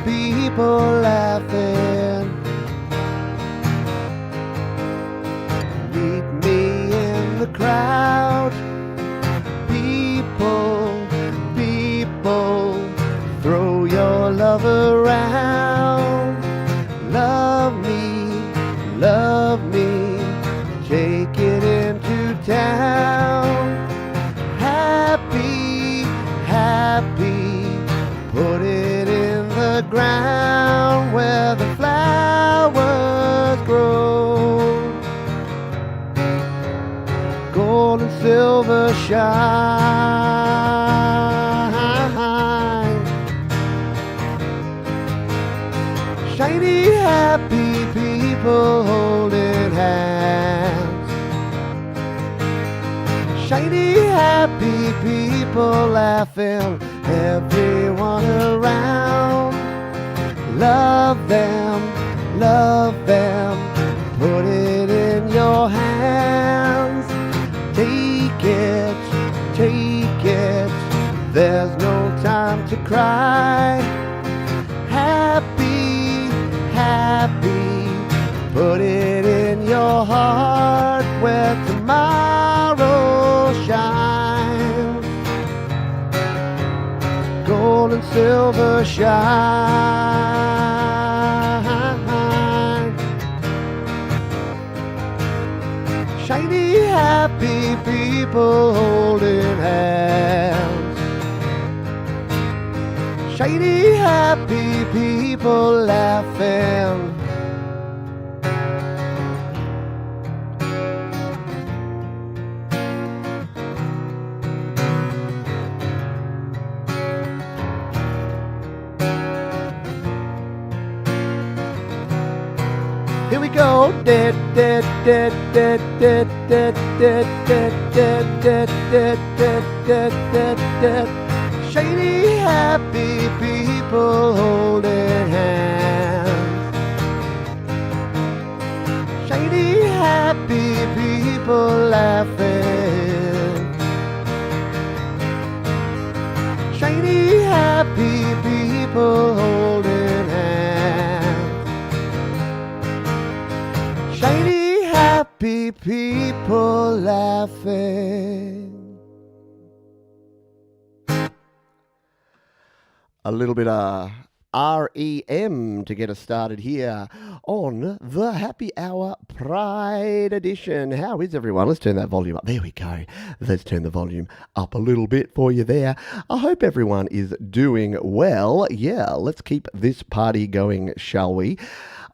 people laughing. Meet me in the crowd. People, throw your love around. Love me, take it into town. Happy, put it in the ground where the flowers grow. Gold and silver shine. Shiny, happy people holding hands. Shiny, happy people laughing. Everyone around. Love them, put it in your hands. Take it, there's no time to cry. Happy, put it in your heart where tomorrow shines. Gold and silver shine. Shiny, happy people holding hands. Shiny, happy people laughing. Here we go. Shady, happy people holding hands. Shady, happy people laughing. Shady, happy people holding hands. Shady, happy people laughing. A little bit of REM to get us started here on the Happy Hour Pride Edition. How is everyone? Let's turn that volume up. There we go. Let's turn the volume up a little bit for you there. I hope everyone is doing well. Yeah, let's keep this party going, shall we?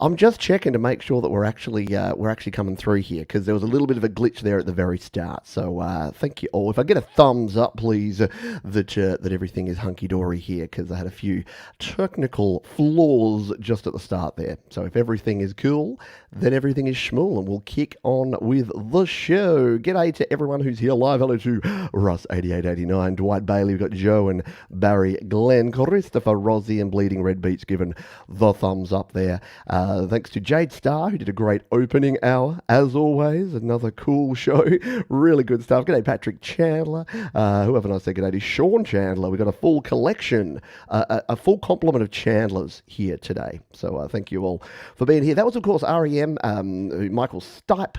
I'm just checking to make sure that we're actually coming through here, because there was a little bit of a glitch there at the very start. So thank you all. If I get a thumbs up, please, that everything is hunky-dory here, because I had a few technical flaws just at the start there. So if everything is cool, then everything is schmool, and we'll kick on with the show. G'day to everyone who's here live. Hello to Russ8889, Dwight Bailey, we've got Joe and Barry Glenn, Christopher, Rosie, and Bleeding Red Beats giving the thumbs up there. Thanks to Jade Starr, who did a great opening hour, as always. Another cool show. Really good stuff. G'day, Patrick Chandler. Who haven't I said g'day to? Sean Chandler. We've got a full collection, a full complement of Chandlers here today. So thank you all for being here. That was, of course, REM, Michael Stipe.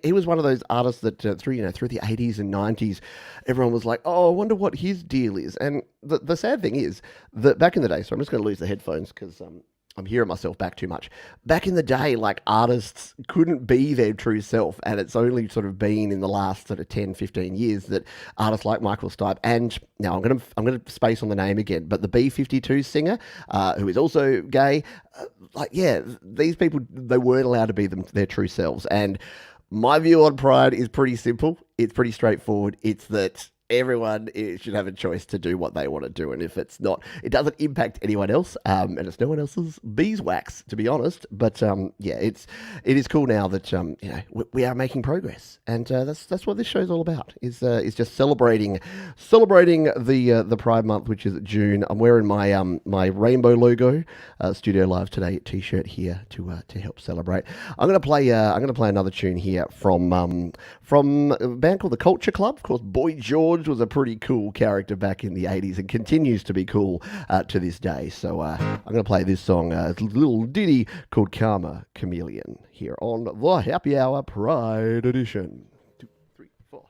He was one of those artists that through the 80s and 90s, everyone was like, oh, I wonder what his deal is. And the sad thing is that back in the day, so I'm just going to lose the headphones because I'm hearing myself back too much. Back in the day, like, artists couldn't be their true self, and it's only sort of been in the last sort of 10, 15 years that artists like Michael Stipe, and now I'm gonna space on the name again, but the B-52 singer, who is also gay, these people, they weren't allowed to be their true selves. And my view on Pride is pretty simple. It's pretty straightforward. It's that everyone should have a choice to do what they want to do, and if it's not, it doesn't impact anyone else, and it's no one else's beeswax, to be honest. But it is cool now that we are making progress, and that's what this show's all about. Is just celebrating the Pride Month, which is June. I'm wearing my rainbow logo Studio Live Today t-shirt here to help celebrate. I'm gonna play another tune here from a band called the Culture Club. Of course, Boy George George was a pretty cool character back in the 80s and continues to be cool to this day. So I'm going to play this song, a little ditty called Karma Chameleon, here on the Happy Hour Pride Edition. 2, 3, 4.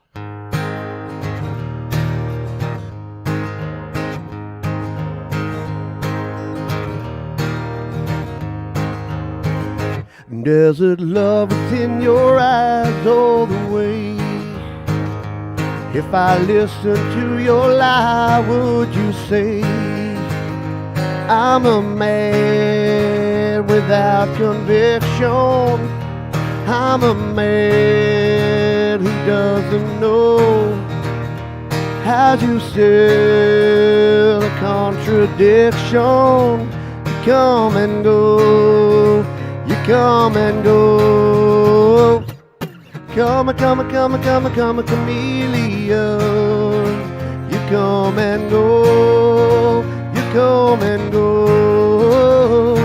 Desert love is in your eyes all the way. If I listen to your lie, would you say I'm a man without conviction? I'm a man who doesn't know how to sell a contradiction. You come and go. You come and go. Come a chameleon. You come and go. You come and go.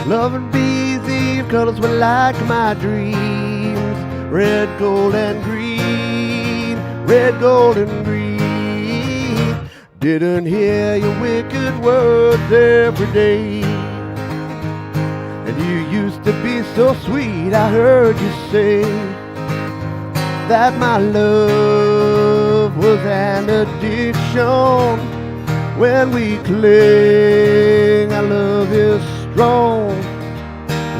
Love would be easy if colors were like my dreams. Red, gold, and green. Red, gold, and green. Didn't hear your wicked words every day. And you used to be so sweet, I heard you say that my love was an addiction. When we cling, our love is strong.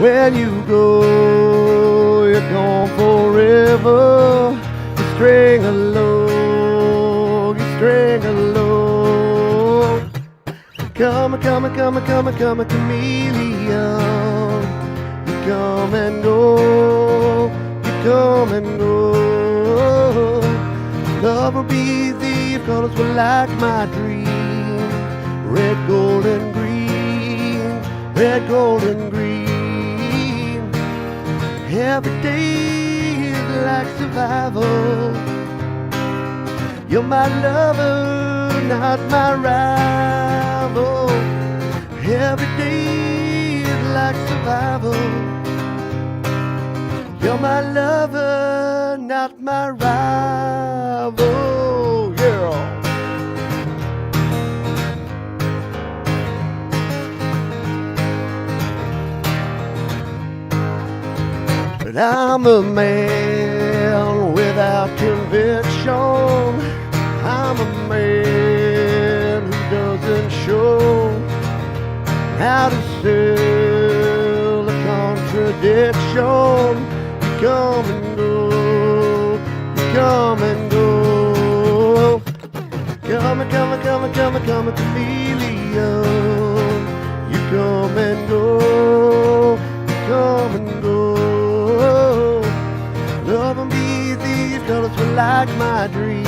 When you go, you're gone forever. You string along, you string along. Come a chameleon. You come and go, you come and go. Love will be easy if colors were like my dreams. Red, gold, and green. Red, gold, and green. Every day is like survival. You're my lover, not my rival. Every day is like survival. You're my lover, not my rival. Yeah. But I'm a man without conviction. I'm a man who doesn't show how to sell a contradiction. You come and go, you come and go. Come a chameleon. You come and go, you come and go. Love and be easy if colors were like my dream.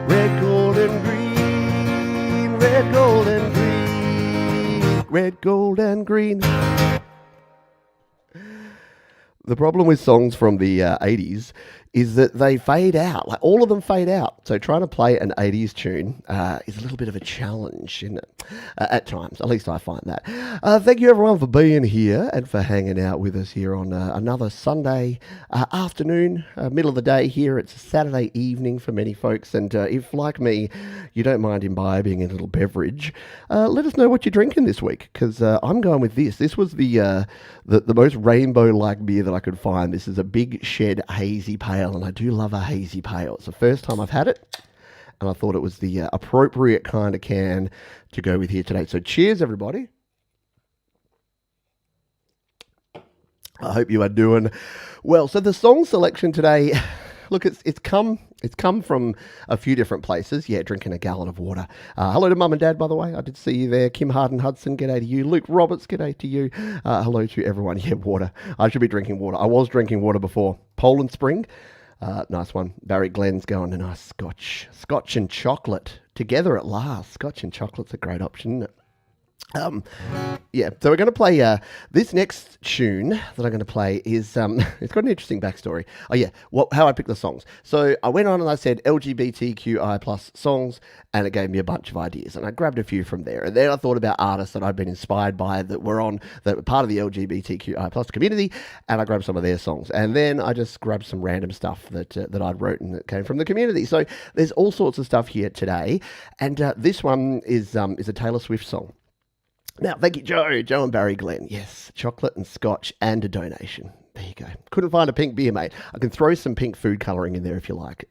Red, gold, and green. Red, gold, and green. Red, gold, and green. The problem with songs from the 80s is that they fade out. Like, all of them fade out. So trying to play an 80s tune is a little bit of a challenge, isn't it? At times. At least I find that. Thank you, everyone, for being here and for hanging out with us here on another Sunday afternoon, middle of the day here. It's a Saturday evening for many folks. And if, like me, you don't mind imbibing a little beverage, let us know what you're drinking this week, because I'm going with this. This was the most rainbow-like beer that I could find. This is a Big Shed Hazy Pale, and I do love a hazy pale. It's the first time I've had it, and I thought it was the appropriate kind of can to go with here today. So cheers, everybody. I hope you are doing well. So the song selection today, look, it's come from a few different places. Yeah, drinking a gallon of water. Hello to Mum and Dad, by the way. I did see you there. Kim Harden Hudson, g'day to you. Luke Roberts, g'day to you. Hello to everyone. Yeah, water. I should be drinking water. I was drinking water before. Poland Spring. Nice one. Barry Glenn's going a nice scotch and chocolate together at last. Scotch and chocolate's a great option, isn't it? Um, yeah, so we're going to play this next tune that I'm going to play is it's got an interesting backstory. Oh yeah, how I picked the songs. So I went on and I said LGBTQI plus songs, and it gave me a bunch of ideas, and I grabbed a few from there. And then I thought about artists that I'd been inspired by that were part of the LGBTQI plus community, and I grabbed some of their songs. And then I just grabbed some random stuff that I'd written that came from the community. So there's all sorts of stuff here today, and this one is a Taylor Swift song. Now, thank you, Joe and Barry Glenn. Yes, chocolate and scotch and a donation. There you go. Couldn't find a pink beer, mate. I can throw some pink food colouring in there if you like.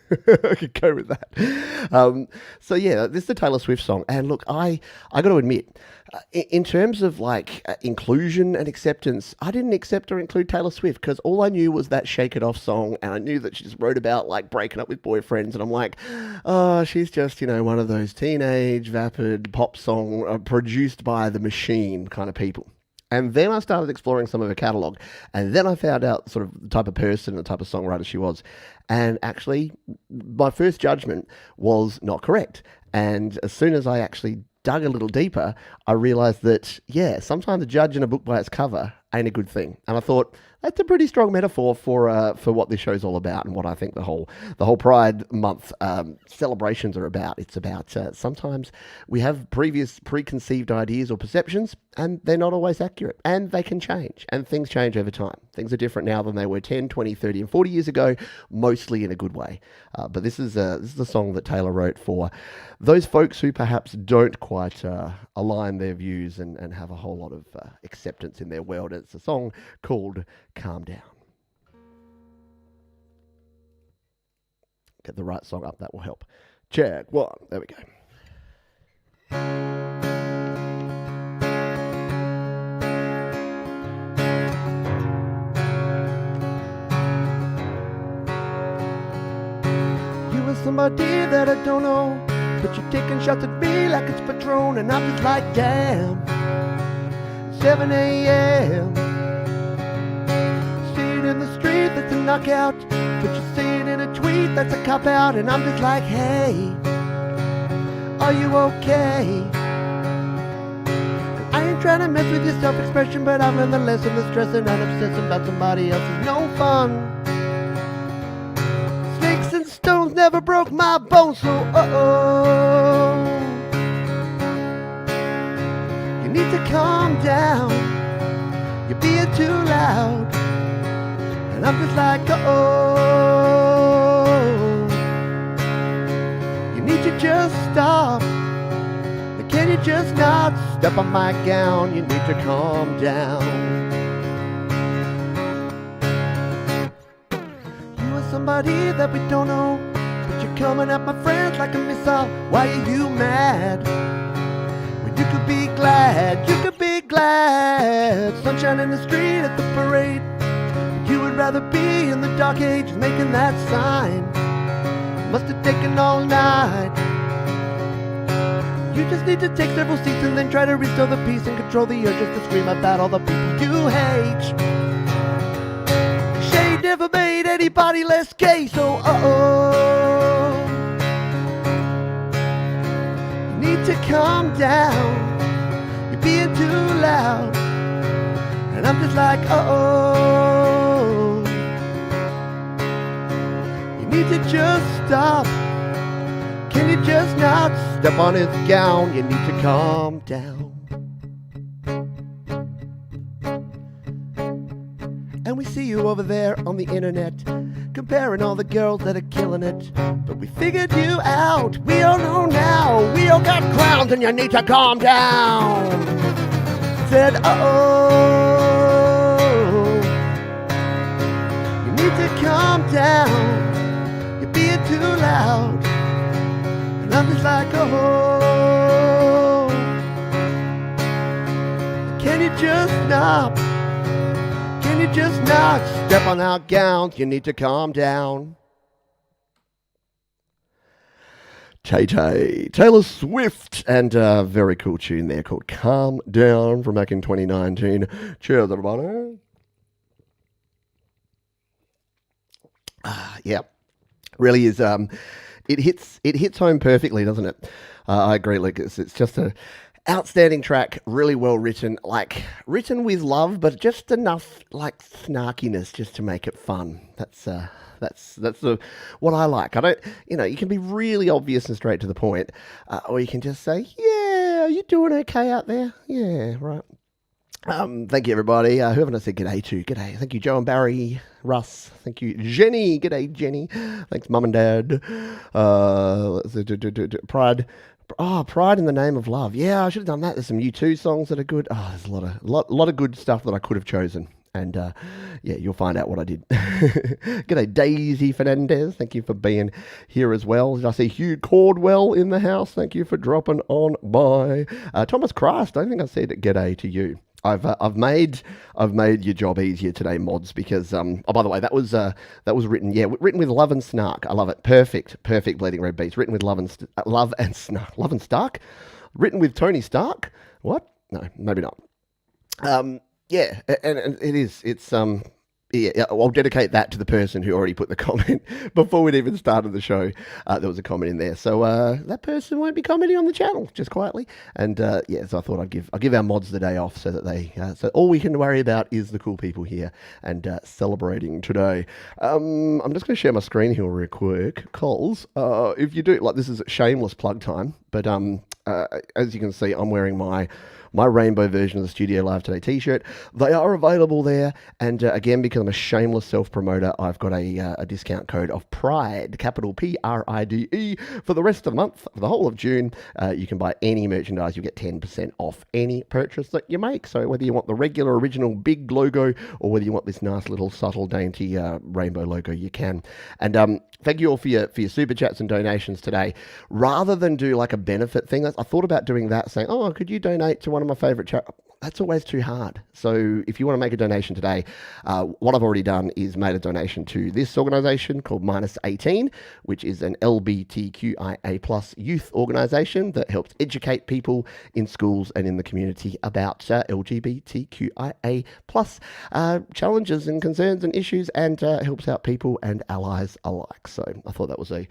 I could go with that. So yeah, this is the Taylor Swift song, and look, I got to admit, in terms of inclusion and acceptance, I didn't accept or include Taylor Swift because all I knew was that "Shake It Off" song, and I knew that she just wrote about breaking up with boyfriends, and I'm like, oh, she's just one of those teenage vapid pop song produced by the machine kind of people. And then I started exploring some of her catalogue. And then I found out sort of the type of person and the type of songwriter she was. And actually, my first judgment was not correct. And as soon as I actually dug a little deeper, I realised that, yeah, sometimes a judge in a book by its cover ain't a good thing. And I thought, that's a pretty strong metaphor for what this show's all about and what I think the whole Pride Month celebrations are about. It's about sometimes we have preconceived ideas or perceptions, and they're not always accurate, and they can change, and things change over time. Things are different now than they were 10, 20, 30, and 40 years ago, mostly in a good way. But this is the song that Taylor wrote for those folks who perhaps don't quite align their views and have a whole lot of acceptance in their world. It's a song called Calm Down. Get the right song up, that will help. Check one. There we go. You are somebody that I don't know, but you're taking shots at me like it's Patron, and I'm just like, damn. 7 a.m. in the street, that's a knockout. But you say it in a tweet, that's a cop-out. And I'm just like, hey, are you okay? And I ain't trying to mess with your self-expression, but I've learned the lesson that stressing and obsessing about somebody else is no fun. Snakes and stones never broke my bones, so uh-oh. You need to calm down. You're being too loud. And I'm just like, oh, you need to just stop. Can you just not step on my gown? You need to calm down. You are somebody that we don't know, but you're coming at my friends like a missile. Why are you mad? When you could be glad, you could be glad. Sunshine in the street at the parade. You would rather be in the dark ages making that sign. Must have taken all night. You just need to take several seats and then try to restore the peace and control the urges to scream about all the people you hate. Shade never made anybody less gay, so uh-oh. You need to calm down. You're being too loud. And I'm just like, uh-oh. Need to just stop. Can you just not step on his gown? You need to calm down. And we see you over there on the internet, comparing all the girls that are killing it. But we figured you out. We all know now. We all got crowns and you need to calm down. Said, uh-oh. You need to calm down. Being too loud, and I'm just like, oh, can you just stop? Can you just not step on our gowns? You need to calm down. Taylor Swift, and a very cool tune there called Calm Down from back in 2019. Cheers, everybody. Yeah. Really is. It hits home perfectly, doesn't it? I agree. Like it's just Outstanding track, really well written, like written with love, but just enough like snarkiness just to make it fun. That's what I like. I don't, you can be really obvious and straight to the point, or you can just say, "Yeah, are you doing okay out there? Yeah, right." Thank you, everybody. Who haven't I said g'day to? G'day. Thank you, Joe and Barry, Russ. Thank you, Jenny. G'day, Jenny. Thanks, Mum and Dad. Pride. Oh, Pride in the Name of Love. Yeah, I should have done that. There's some U2 songs that are good. Oh, there's a lot of good stuff that I could have chosen. And yeah, you'll find out what I did. G'day, Daisy Fernandez. Thank you for being here as well. Did I see Hugh Cordwell in the house? Thank you for dropping on by. Thomas Christ, I don't think I said g'day to you. I've made your job easier today, mods, because oh, by the way, that was written with love and snark. I love it. Perfect Bleeding Red Beats. Written with love and Stark. Written with Tony Stark. What? No, maybe not. Yeah, and it is. It's yeah, I'll dedicate that to the person who already put the comment before we'd even started the show. There was a comment in there, so that person won't be commenting on the channel, just quietly. And yeah, so I thought I'll give our mods the day off so that so all we can worry about is the cool people here and celebrating today. I'm just going to share my screen here real quick, Coles. If you do, like, this is shameless plug time, but as you can see, I'm wearing my rainbow version of the Studio Live Today t-shirt. They are available there, and again, because I'm a shameless self-promoter, I've got a discount code of PRIDE, capital PRIDE, for the rest of the month, for the whole of June. You can buy any merchandise, you get 10% off any purchase that you make. So whether you want the regular original big logo, or whether you want this nice little subtle dainty rainbow logo, you can. And thank you all for your super chats and donations today. Rather than do like a benefit thing, I thought about doing that, saying, oh, could you donate to one of my favorite charities? That's always too hard. So if you want to make a donation today, what I've already done is made a donation to this organisation called Minus 18, which is an LBTQIA plus youth organisation that helps educate people in schools and in the community about LGBTQIA plus challenges and concerns and issues, and helps out people and allies alike. So I thought that was a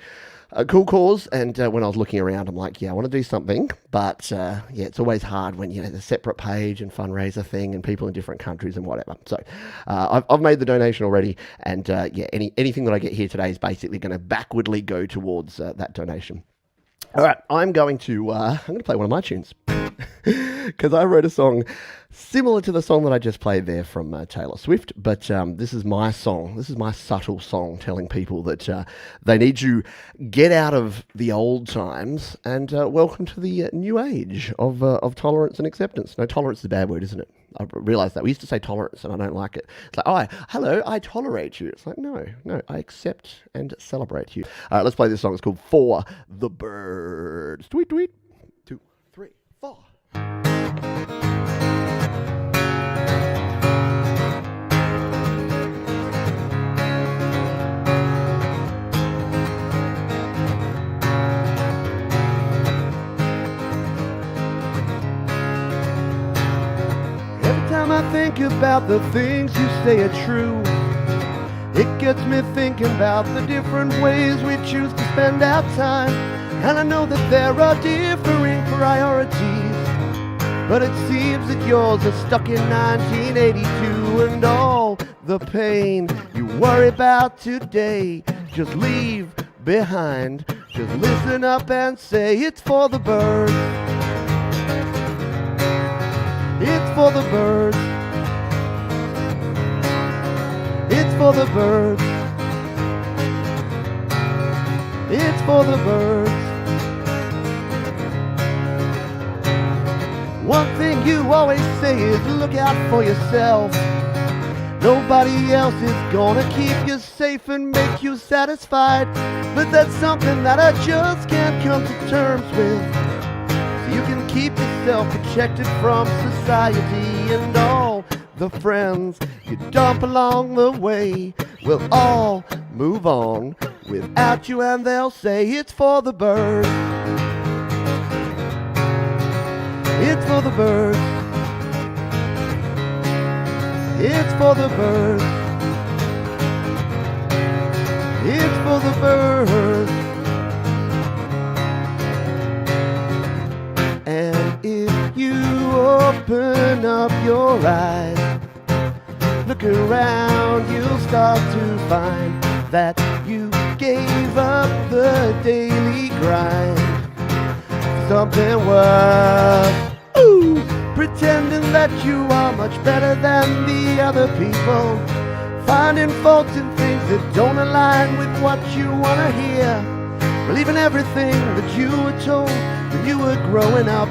cool cause, and when I was looking around, I'm like, yeah, I want to do something, but yeah, it's always hard when the separate page and fundraiser thing and people in different countries and whatever. So I've made the donation already, and yeah, anything that I get here today is basically going to backwardly go towards that donation. All right, I'm going to play one of my tunes because I wrote a song similar to the song that I just played there from Taylor Swift, but this is my song. This is my subtle song telling people that they need to get out of the old times and welcome to the new age of tolerance and acceptance. No, tolerance is a bad word, isn't it? I realised that. We used to say tolerance, and I don't like it. It's like, oh, hello, I tolerate you. It's like, no, I accept and celebrate you. All right, let's play this song. It's called For the Birds. Tweet, tweet. 2, 3, 4. I think about the things you say are true. It gets me thinking about the different ways we choose to spend our time. And I know that there are differing priorities, but it seems that yours are stuck in 1982. And all the pain you worry about today, just leave behind. Just listen up and say it's for the birds. It's for the birds. It's for the birds. It's for the birds. One thing you always say is look out for yourself. Nobody else is gonna keep you safe and make you satisfied. But that's something that I just can't come to terms with. You can keep yourself protected from society, and all the friends you dump along the way will all move on without you, and they'll say it's for the birds. It's for the birds. It's for the birds. It's for the birds. And if open up your eyes, look around, you'll start to find that you gave up the daily grind. Something worth pretending that you are much better than the other people, finding faults in things that don't align with what you want to hear, believing everything that you were told when you were growing up.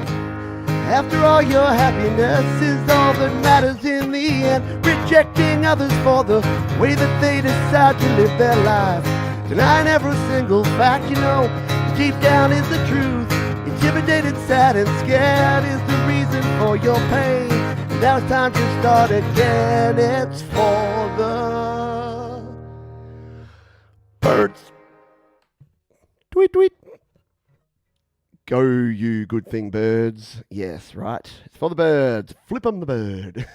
After all, your happiness is all that matters in the end, rejecting others for the way that they decide to live their lives, denying every single fact you know deep down is the truth. Intimidated, sad and scared is the reason for your pain. And now it's time to start again. It's for the birds. Tweet, tweet. Go, you good thing birds. Yes, right. It's for the birds. Flip 'em the bird.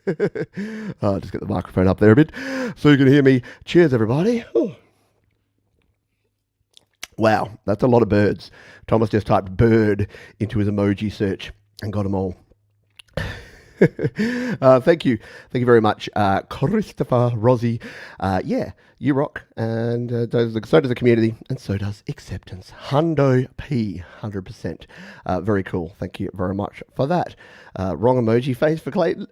Just get the microphone up there a bit so you can hear me. Cheers, everybody. Ooh. Wow, that's a lot of birds. Thomas just typed bird into his emoji search and got them all. Thank you. Thank you very much, Christopher, Rosie. Yeah, you rock. And so does the community, and so does acceptance. Hundo P, 100%. Very cool. Thank you very much for that. Wrong emoji face for Clayton.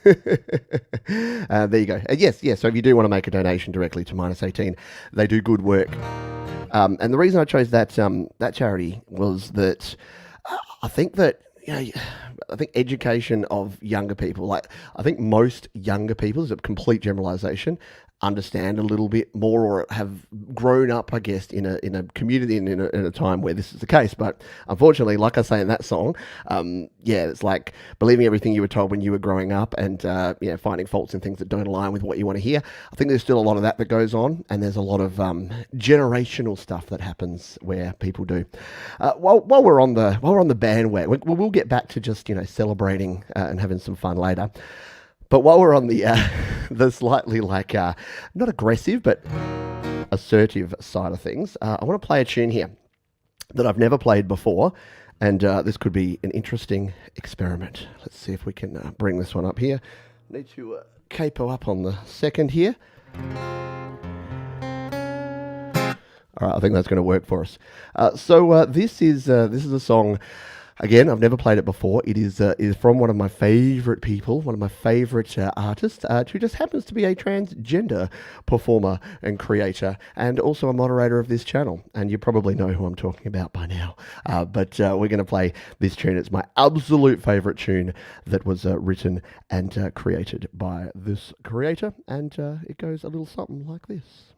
There you go. Yes, so if you do want to make a donation directly to Minus 18, they do good work. And the reason I chose that charity was that I think that, I think education of younger people, I think most younger people, is a complete generalization, understand a little bit more or have grown up, I guess, in a community and in a time where this is the case. But unfortunately, like I say in that song, it's like believing everything you were told when you were growing up and finding faults in things that don't align with what you want to hear. I think there's still a lot of that goes on, and there's a lot of generational stuff that happens where people do. While we're on the bandwagon, we'll get back to just celebrating and having some fun later. But while we're on the slightly not aggressive but assertive side of things, I want to play a tune here that I've never played before, and this could be an interesting experiment. Let's see if we can bring this one up here. Need to capo up on the second here. All right, I think that's going to work for us. So this is a song. Again, I've never played it before. It is from one of my favourite people, one of my favourite artists, who just happens to be a transgender performer and creator, and also a moderator of this channel. And you probably know who I'm talking about by now. But we're going to play this tune. It's my absolute favourite tune that was written and created by this creator. And it goes a little something like this.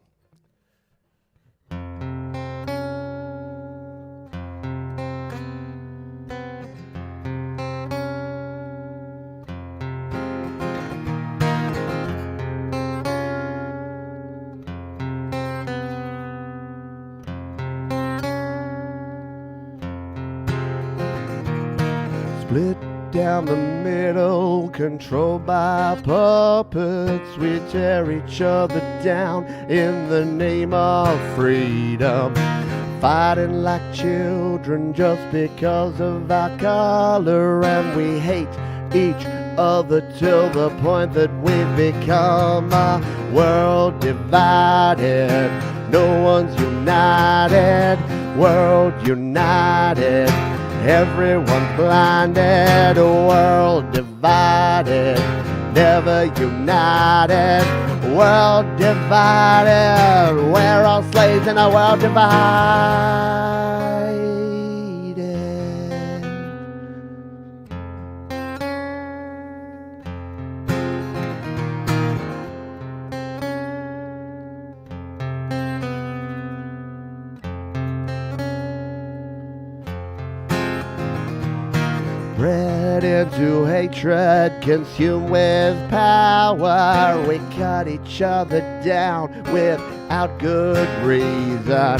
Split down the middle, controlled by puppets. We tear each other down in the name of freedom, fighting like children just because of our color. And we hate each other till the point that we've become a world divided. No one's united, world united. Everyone's blinded, world divided, never united, world divided. We're all slaves in a world divided. Bred into hatred, consumed with power, we cut each other down without good reason,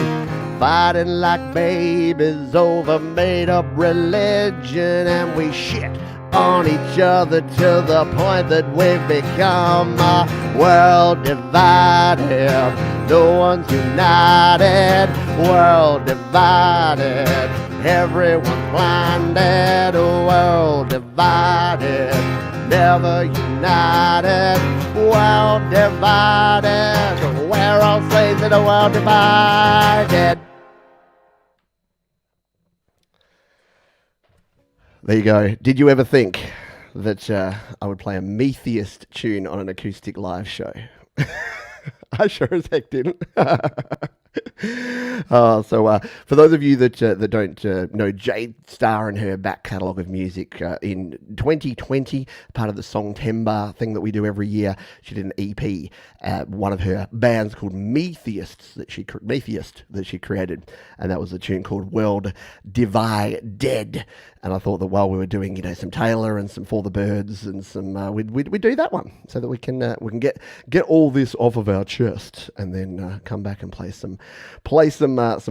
fighting like babies over made-up religion. And we shit on each other to the point that we've become a world divided. No one's united, world divided. Everyone's blinded, a world divided, never united, world divided. We're all slaves in a world divided. There you go. Did you ever think that I would play a Metheist tune on an acoustic live show? I sure as heck didn't. So for those of you that don't know Jade Starr and her back catalogue of music, in 2020, part of the Songtember thing that we do every year, she did an EP, one of her bands called Metheist that she created, and that was a tune called World Divided. And I thought that while we were doing, some Taylor and some For the Birds and some, we'd do that one so that we can get all this off of our chest and then come back and play some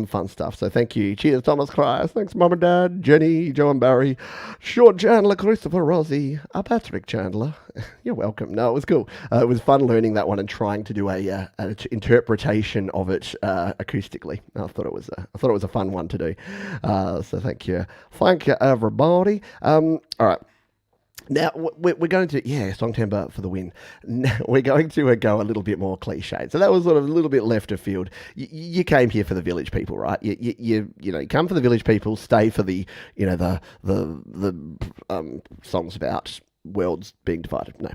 fun stuff. So thank you. Cheers, Thomas Christ. Thanks, Mum and Dad, Jenny, Joe and Barry, Sean Chandler, Christopher Rossi, Patrick Chandler. You're welcome. No, it was cool. It was fun learning that one and trying to do an interpretation of it acoustically. I thought it was a fun one to do. So thank you, everybody. All right. Now, we're going to, Songtember for the win. Now, we're going to go a little bit more cliched. So that was sort of a little bit left of field. You came here for the village people, right? You come for the village people, stay for the songs about worlds being divided. No.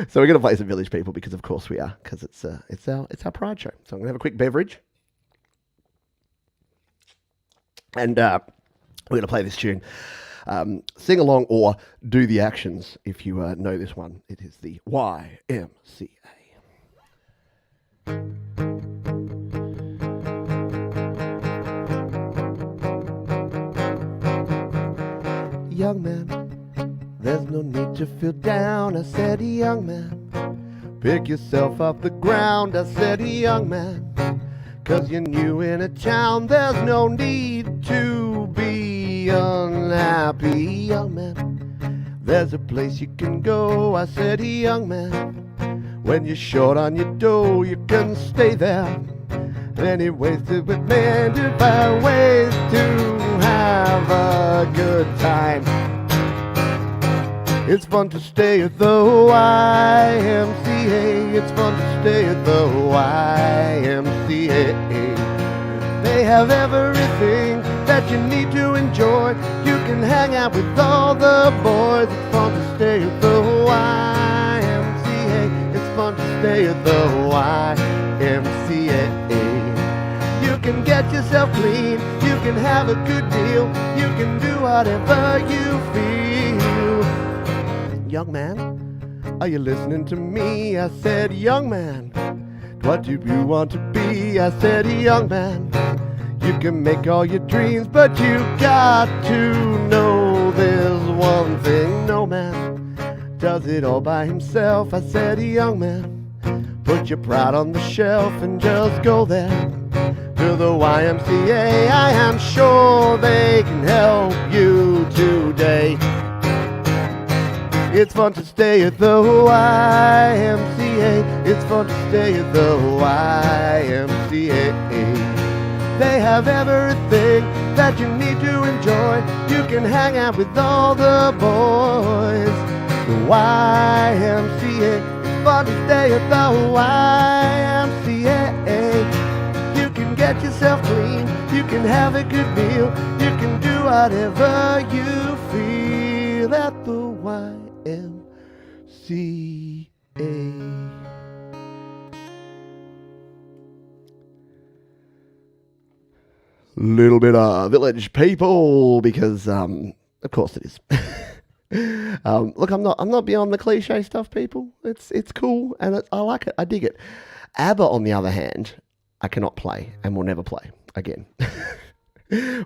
So we're going to play some village people because of course we are, because it's our pride show. So I'm going to have a quick beverage. And we're going to play this tune. Sing along or do the actions if you know this one. It is the YMCA. Young man, there's no need to feel down. I said, young man, pick yourself off the ground. I said, young man, 'cause you're new in a town. There's no need to be unhappy, young man. There's a place you can go. I said, young man, when you're short on your dough, you can stay there. Anyways, to with men to find ways to have a good time. It's fun to stay at the YMCA. It's fun to stay at the YMCA. They have everything that you need to enjoy. You can hang out with all the boys. It's fun to stay at the YMCA. It's fun to stay at the YMCA. You can get yourself clean. You can have a good deal. You can do whatever you feel. Young man, are you listening to me? I said, young man, what do you want to be? I said, young man, you can make all your dreams, but you got to know there's one thing. No man does it all by himself. I said, young man, put your pride on the shelf and just go there to the YMCA. I am sure they can help you today. It's fun to stay at the YMCA. It's fun to stay at the YMCA. They have everything that you need to enjoy. You can hang out with all the boys. The YMCA. It's fun to stay at the YMCA. You can get yourself clean. You can have a good meal. You can do whatever you feel at the YMCA. Little bit of village people, because of course it is. Look, I'm not beyond the cliche stuff, people. It's cool and I like it. I dig it. ABBA, on the other hand, I cannot play and will never play again.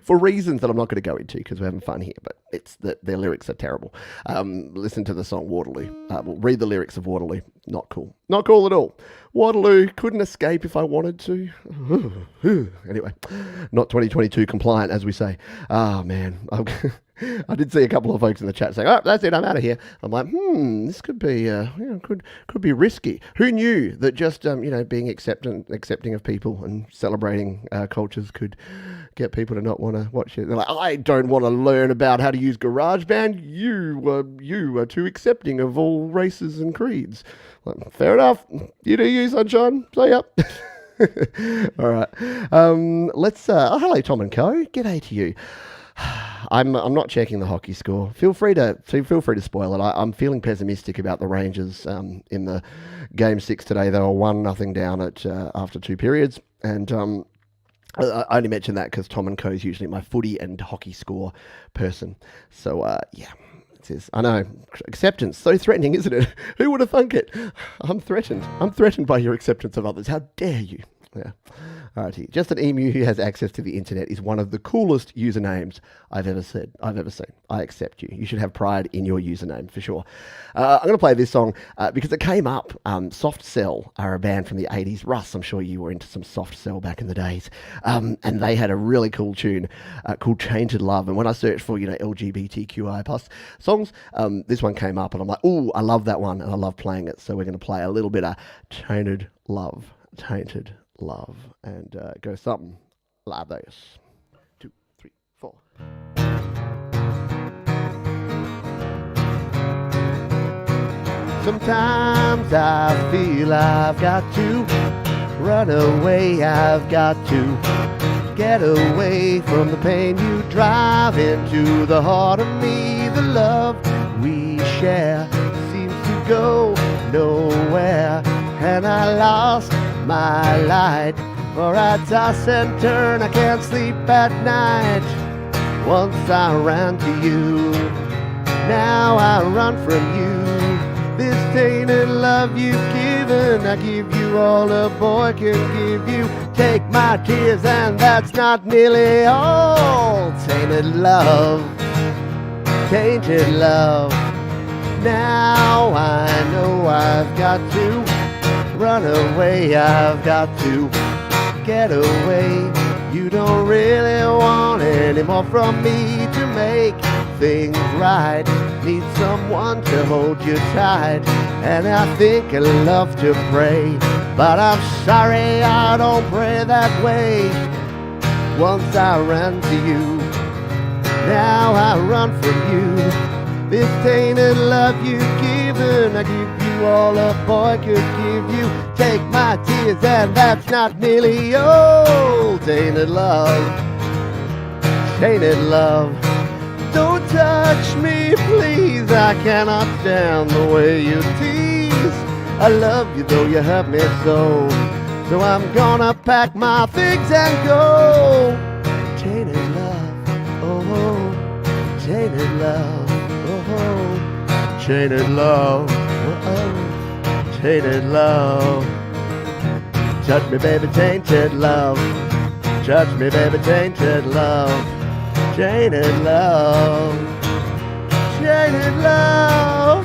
For reasons that I'm not going to go into because we're having fun here, but it's that their lyrics are terrible. Listen to the song Waterloo. Read the lyrics of Waterloo. Not cool. Not cool at all. Waterloo, couldn't escape if I wanted to. Anyway, not 2022 compliant, as we say. Ah, man. I did see a couple of folks in the chat saying, "Oh, that's it, I'm out of here." I'm like, this could be, could be risky. Who knew that just, being accepting of people and celebrating cultures could get people to not want to watch it. They're like, "I don't want to learn about how to use GarageBand. You are too accepting of all races and creeds." Like, fair enough. You do you, sunshine. Say up. All right. Let's. Hello, Tom and Co. G'day to you. I'm not checking the hockey score. Feel free to spoil it. I'm feeling pessimistic about the Rangers in the game 6 today. They were 1-0 down at after 2 periods, and I only mention that because Tom and Co is usually my footy and hockey score person. So yeah. I know, acceptance, so threatening, isn't it? Who would have thunk it? I'm threatened. I'm threatened by your acceptance of others. How dare you? Yeah. Alrighty. Just an emu who has access to the internet is one of the coolest usernames I've ever seen. I accept you. You should have pride in your username, for sure. I'm going to play this song because it came up. Soft Cell are a band from the 80s. Russ, I'm sure you were into some Soft Cell back in the days. And they had a really cool tune called Tainted Love. And when I searched for, LGBTQI plus songs, this one came up and I'm like, ooh, I love that one and I love playing it. So we're going to play a little bit of Tainted Love. Tainted Love, and go something like this. 2, 3, 4. Sometimes I feel I've got to run away. I've got to get away from the pain you drive into the heart of me. The love we share seems to go nowhere, and I lost my light, for I toss and turn, I can't sleep at night. Once I ran to you, now I run from you. This tainted love you've given, I give you all a boy can give you. Take my tears and that's not nearly all. Tainted love, tainted love. Now I know I've got to run away, I've got to get away. You don't really want any more from me to make things right. Need someone to hold you tight, and I think I love to pray, but I'm sorry I don't pray that way. Once I ran to you, now I run from you. This tainted love you've given, I give you all a boy could give you. Take my tears and that's not nearly all. Tainted love, tainted love. Don't touch me please, I cannot stand the way you tease. I love you though you hurt me so, so I'm gonna pack my things and go. Tainted love, oh, tainted love, oh, tainted love, oh, tainted love. Touch me baby, tainted love. Touch me baby, tainted love. Tainted love. Tainted love.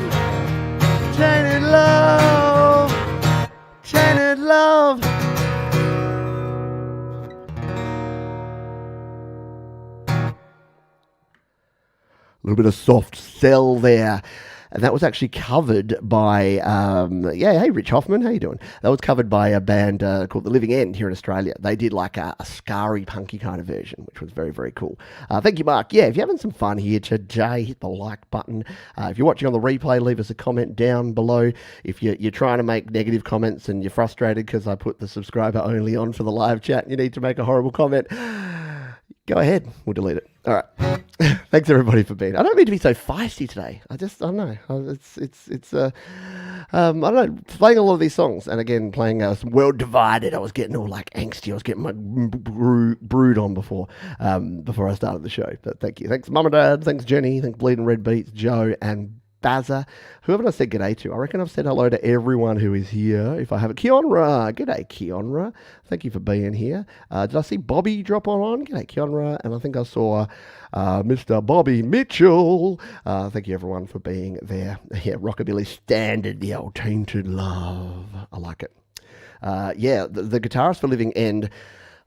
Tainted love. Tainted love. A little bit of Soft Cell there. And that was actually covered by, hey, Rich Hoffman, how you doing? That was covered by a band called The Living End here in Australia. They did like a scarry, punky kind of version, which was very, very cool. Thank you, Mark. Yeah, if you're having some fun here today, hit the like button. If you're watching on the replay, leave us a comment down below. If you're trying to make negative comments and you're frustrated because I put the subscriber only on for the live chat, and you need to make a horrible comment, go ahead. We'll delete it. All right. Thanks everybody for being. I don't mean to be so feisty today. I don't know. I don't know. Playing a lot of these songs, and again playing some World Divided. I was getting all like angsty. I was getting my brood on before I started the show. But thank you. Thanks, Mum and Dad. Thanks, Jenny. Thanks, Bleeding Red Beats, Joe, and Bazza. Who haven't I said g'day to? I reckon I've said hello to everyone who is here. If I haven't, Kionra. G'day, Kionra. Thank you for being here. Did I see Bobby drop on? G'day, Kionra. And I think I saw Mr. Bobby Mitchell. Thank you, everyone, for being there. Yeah, Rockabilly Standard, the old Tainted Love. I like it. The guitarist for Living End,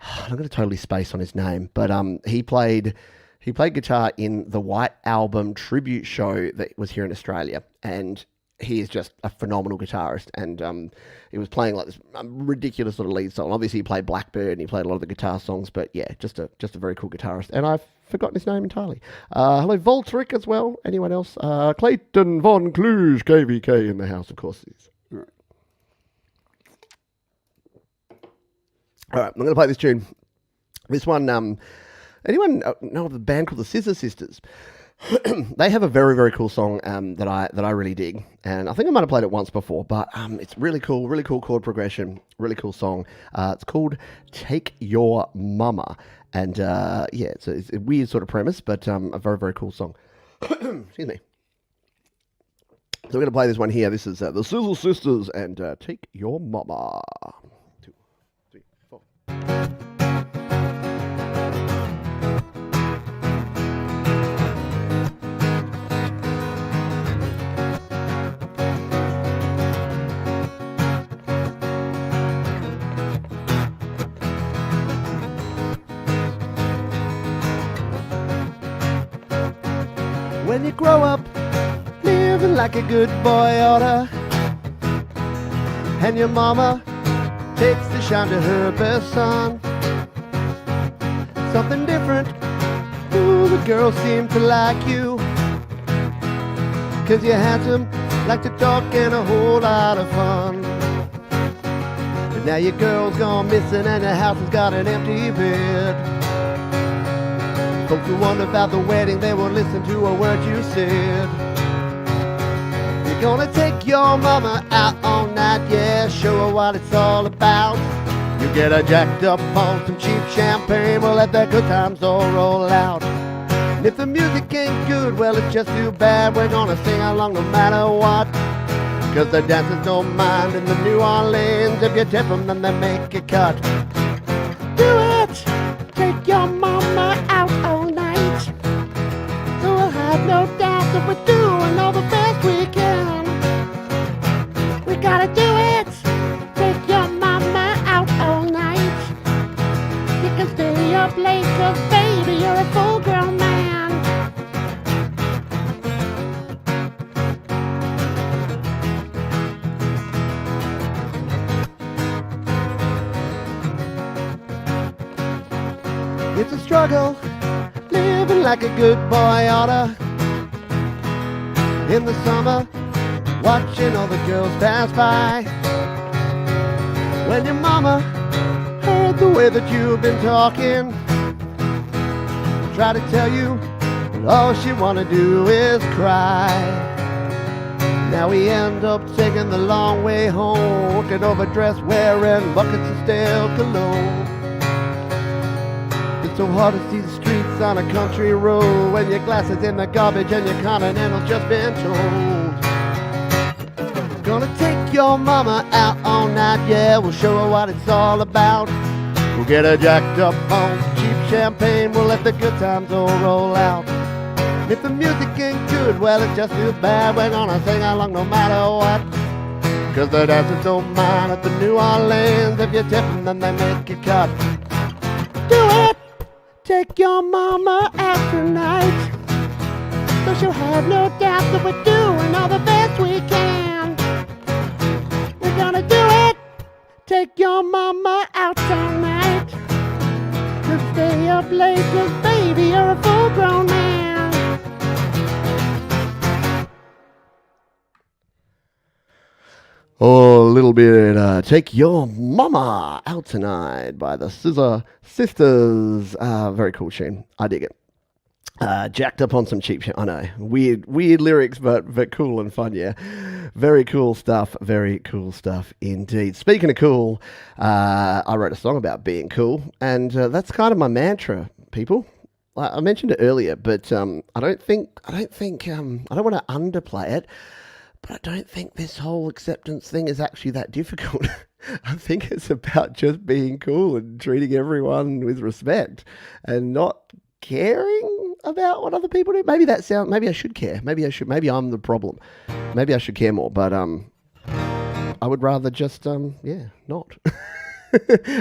I'm going to totally space on his name, but he played He played guitar in the White Album tribute show that was here in Australia, and he is just a phenomenal guitarist. And he was playing like this ridiculous sort of lead song. Obviously, he played Blackbird and he played a lot of the guitar songs, but yeah, just a very cool guitarist. And I've forgotten his name entirely. Hello, Voltric as well. Anyone else? Clayton Von Kluge, KVK in the house, of course. All right, I'm going to play this tune. This one, anyone know of the band called the Scissor Sisters? They have a very, very cool song that I really dig, and I think I might have played it once before, but it's really cool chord progression, really cool song. It's called Take Your Mama, and yeah, it's a weird sort of premise, but a very, very cool song. Excuse me. So we're going to play this one here. This is the Scissor Sisters and Take Your Mama. 2, 3, 4. When you grow up, living like a good boy oughta, and your mama takes the shine to her best son. Something different, ooh, the girls seem to like you, 'cause you're handsome, like to talk, and a whole lot of fun. But now your girl's gone missing and your house has got an empty bed. Folks who wonder about the wedding, they won't listen to a word you said. You're gonna take your mama out all night, yeah, show her what it's all about. You get her jacked up on some cheap champagne, we'll let the good times all roll out. And if the music ain't good, well, it's just too bad, we're gonna sing along no matter what. 'Cause the dancers don't mind in the New Orleans, if you tip them then they make a cut. Do it! Take your mama out all night, so we'll have no doubt that we're doing all the best we can. We gotta do it! Take your mama out all night. You can stay up late, 'cause baby, you're a full-grown man. It's a struggle, living like a good boy oughta. In the summer, watching all the girls pass by. When your mama heard the way that you've been talking, try to tell you that all she wanna do is cry. Now we end up taking the long way home, working overdressed, wearing buckets of stale cologne. It's so hard to see the streets on a country road when your glasses in the garbage and your continental's just been told. Gonna take your mama out all night, yeah, we'll show her what it's all about. We'll get her jacked up on some cheap champagne, we'll let the good times all roll out. And if the music ain't good, well, it's just too bad, we're gonna sing along no matter what. 'Cause the dancers don't mind at the New Orleans, if you tip them then they make a cut. Do it! Take your mama out tonight, so she'll have no doubt that we're doing all the best we can. We're gonna do it! Take your mama out tonight. Just stay up late, 'cause baby, you're a full-grown man. Oh, a little bit, Take Your Mama Out Tonight by the Scissor Sisters. Very cool tune. I dig it. Jacked up on some cheap shit. I know. Weird lyrics, but cool and fun, yeah. Very cool stuff. Very cool stuff indeed. Speaking of cool, I wrote a song about being cool, and that's kind of my mantra, people. I mentioned it earlier, but I don't want to underplay it. But I don't think this whole acceptance thing is actually that difficult. I think it's about just being cool and treating everyone with respect and not caring about what other people do. Maybe I should care. Maybe I'm the problem. Maybe I should care more. But I would rather just not.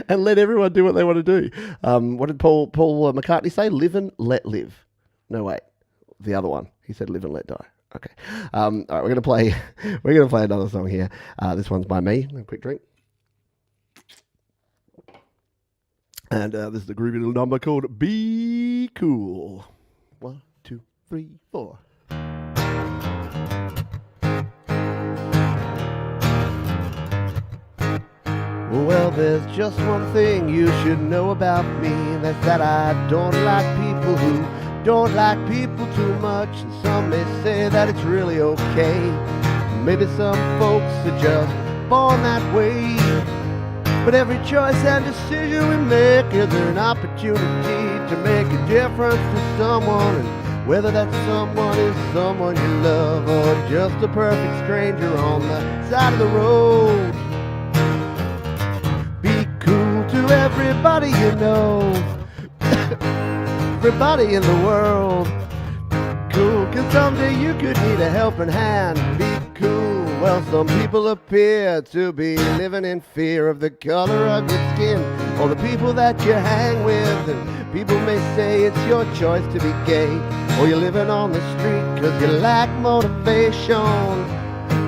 And let everyone do what they want to do. What did Paul McCartney say? Live and let live. No, wait. The other one. He said live and let die. Okay. All right, we're going to play another song here. This one's by me. A quick drink. And this is a groovy little number called Be Cool. 1, 2, 3, 4. Well, there's just one thing you should know about me. That's that I don't like people who don't like people too much. And some may say that it's really okay. Maybe some folks are just born that way. But every choice and decision we make is an opportunity to make a difference to someone. And whether that someone is someone you love or just a perfect stranger on the side of the road. Be cool to everybody you know, everybody in the world. Cool, 'cause someday you could need a helping hand. Be cool. Well, some people appear to be living in fear of the color of your skin or the people that you hang with. And people may say it's your choice to be gay, or you're living on the street 'cause you lack motivation.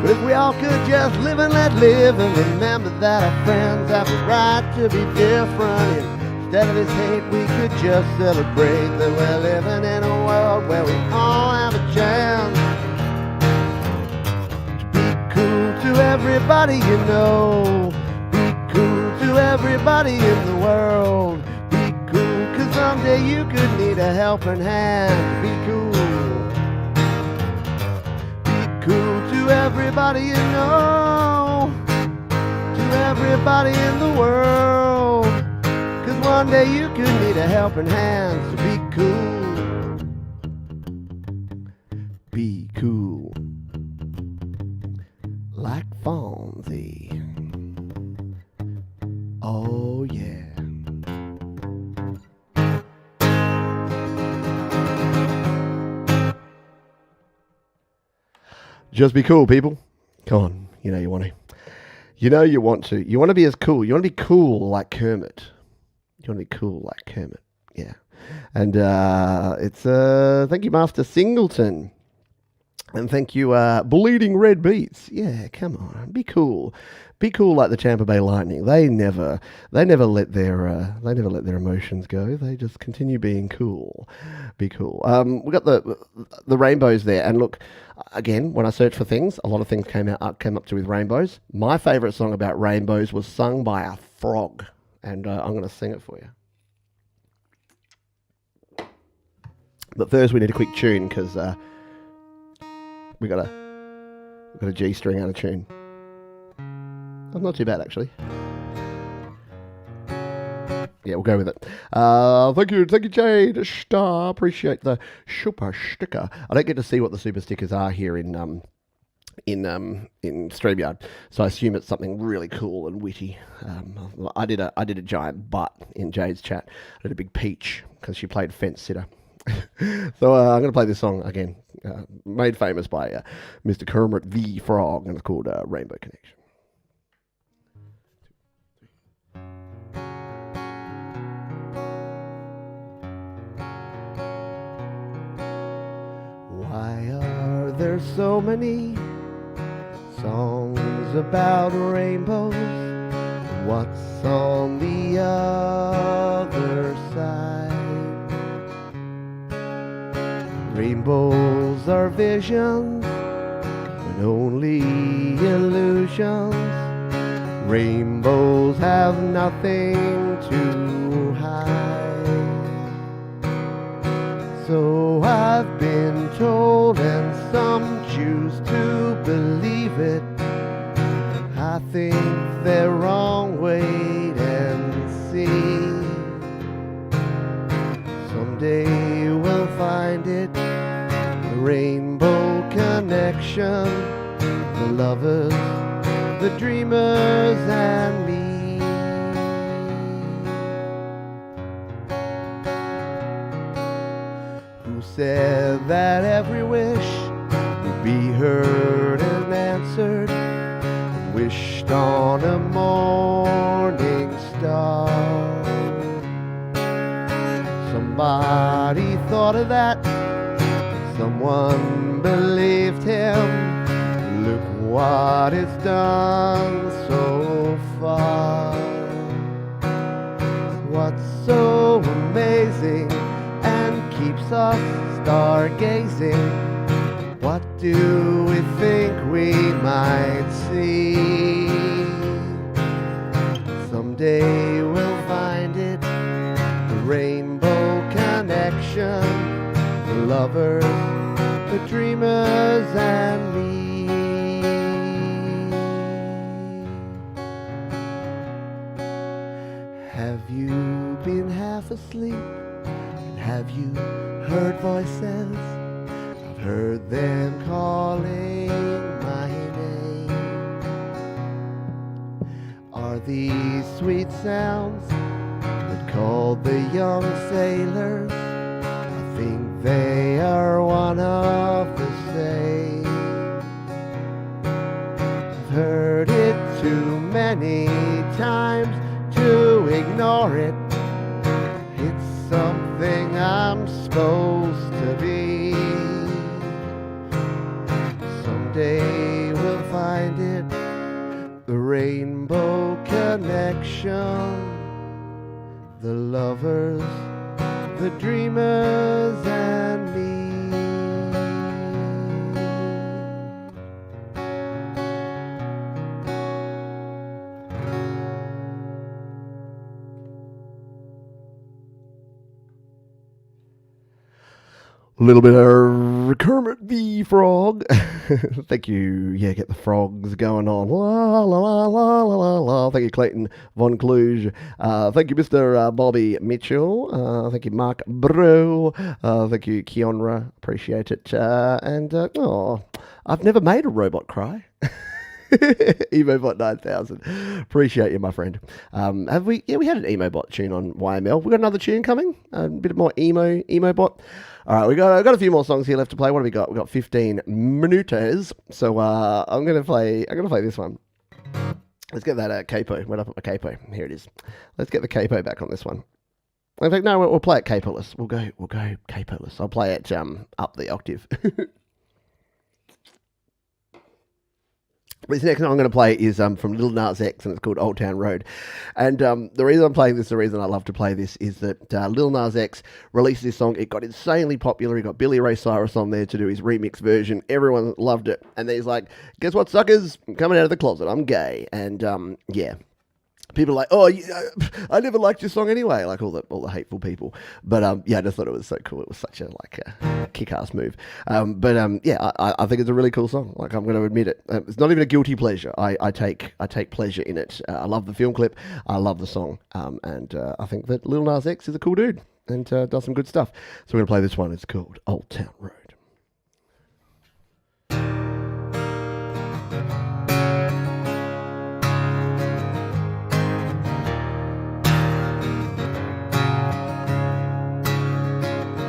But if we all could just live and let live and remember that our friends have a right to be different. Instead of this hate, we could just celebrate that we're living in a world where we all have a chance to be cool to everybody you know. Be cool to everybody in the world. Be cool, 'cause someday you could need a helping hand. Be cool. Be cool to everybody you know. To everybody in the world. 'Cause one day you could need a helping hand, so be cool. Be cool. Like Fonzie. Oh yeah. Just be cool, people. Come on, you know you want to. You know you want to. You want to be as cool. You want to be cool like Kermit. You want to be cool like Kermit, yeah. And it's thank you, Master Singleton, and thank you, Bleeding Red Beats. Yeah, come on, be cool like the Tampa Bay Lightning. They never let their emotions go. They just continue being cool. Be cool. We got the rainbows there, and look, again, when I searched for things, a lot of things came up to with rainbows. My favourite song about rainbows was sung by a frog. And I'm going to sing it for you. But first we need a quick tune because we got a G string out of tune. That's not too bad actually. Yeah, we'll go with it. Thank you, Jade Star. Appreciate the super sticker. I don't get to see what the super stickers are here in StreamYard, so I assume it's something really cool and witty. I did a giant butt in Jade's chat. I did a big peach because she played fence sitter. So I'm going to play this song again, made famous by Mr. Kermit the Frog, and it's called Rainbow Connection. Why are there so many songs about rainbows? What's on the other side? Rainbows are visions, but only illusions. Rainbows have nothing to hide. So I've been told, and some choose to believe it. I think they're wrong, wait and see. Someday we'll find it, the rainbow connection, the lovers, the dreamers and me. Who said that every wish would be heard and answered, and wished on a morning star? Somebody thought of that Someone believed him. Look what it's done so far. What's so amazing and keeps us stargazing? What do we think we might see? Someday we'll find it, the rainbow connection, the lovers, the dreamers, and me. Have you been half asleep? And have you heard voices? I've heard them calling my name. Are these sweet sounds that called the young sailors? I think they are one of the same. I've heard it too many times to ignore it. It's something I'm supposed to be. Someday we'll find it, the rainbow connection, the lovers, the dreamers, and me. A little bit of Kermit the Frog. Thank you. Yeah, get the frogs going on. La, la, la, la, la, la. Thank you, Clayton Von Kluge. Thank you, Mr. Bobby Mitchell. Thank you, Mark Bro. Thank you, Keonra. Appreciate it. I've never made a robot cry. Emobot 9000. Appreciate you, my friend. Have we? Yeah, we had an Emobot tune on YML. We got another tune coming. A bit more Emobot. All right, I got a few more songs here left to play. What have we got? We got 15 minutes. So I'm gonna play this one. Let's get that capo. Went up at my capo. Here it is. Let's get the capo back on this one. In fact, no, we'll play it capoless. We'll go capoless. I'll play it up the octave. This next one I'm going to play is from Lil Nas X, and it's called Old Town Road. And the reason I'm playing this, the reason I love to play this, is that Lil Nas X released this song. It got insanely popular. He got Billy Ray Cyrus on there to do his remix version. Everyone loved it. And then he's like, guess what, suckers? I'm coming out of the closet. I'm gay. And yeah. People are like, oh, I never liked your song anyway, like all the hateful people. But yeah, I just thought it was so cool. It was such a kick-ass move. I think it's a really cool song. Like, I'm going to admit it. It's not even a guilty pleasure. I take pleasure in it. I love the film clip. I love the song. And I think that Lil Nas X is a cool dude and does some good stuff. So we're going to play this one. It's called Old Town Road.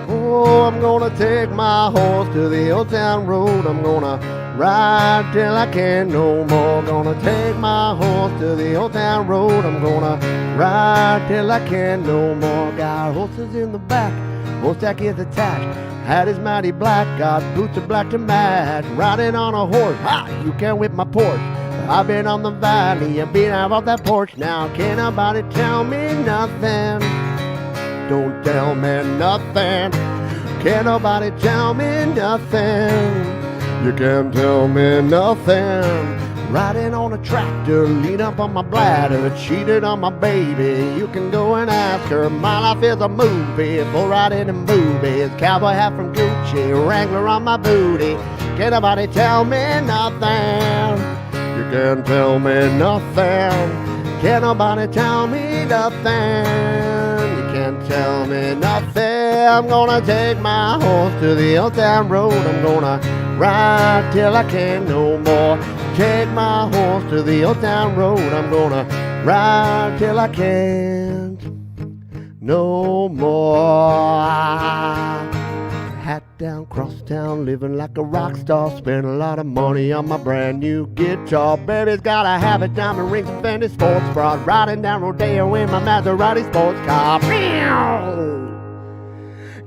Oh, I'm gonna take my horse to the old town road. I'm gonna ride till I can't no more. Gonna take my horse to the old town road. I'm gonna ride till I can't no more. Got horses in the back, horse tack is attached. Hat is mighty black, got boots are black to match. Riding on a horse, ha, you can't whip my Porsche. I've been on the valley, I've been out on that porch. Now can't nobody tell me nothing. Don't tell me nothing. Can't nobody tell me nothing. You can't tell me nothing. Riding on a tractor, lean up on my bladder, cheated on my baby. You can go and ask her. My life is a movie, bull riding in boobies. Cowboy hat from Gucci, Wrangler on my booty. Can't nobody tell me nothing. You can't tell me nothing. Can't nobody tell me nothing. Can't tell me nothing. I'm gonna take my horse to the old town road. I'm gonna ride till I can't no more. Take my horse to the old town road. I'm gonna ride till I can't no more. Hat down, cross town, living like a rock star. Spend a lot of money on my brand new guitar. Baby's gotta have it, diamond rings and Fendi sports bra. Riding down Rodeo in my Maserati sports car.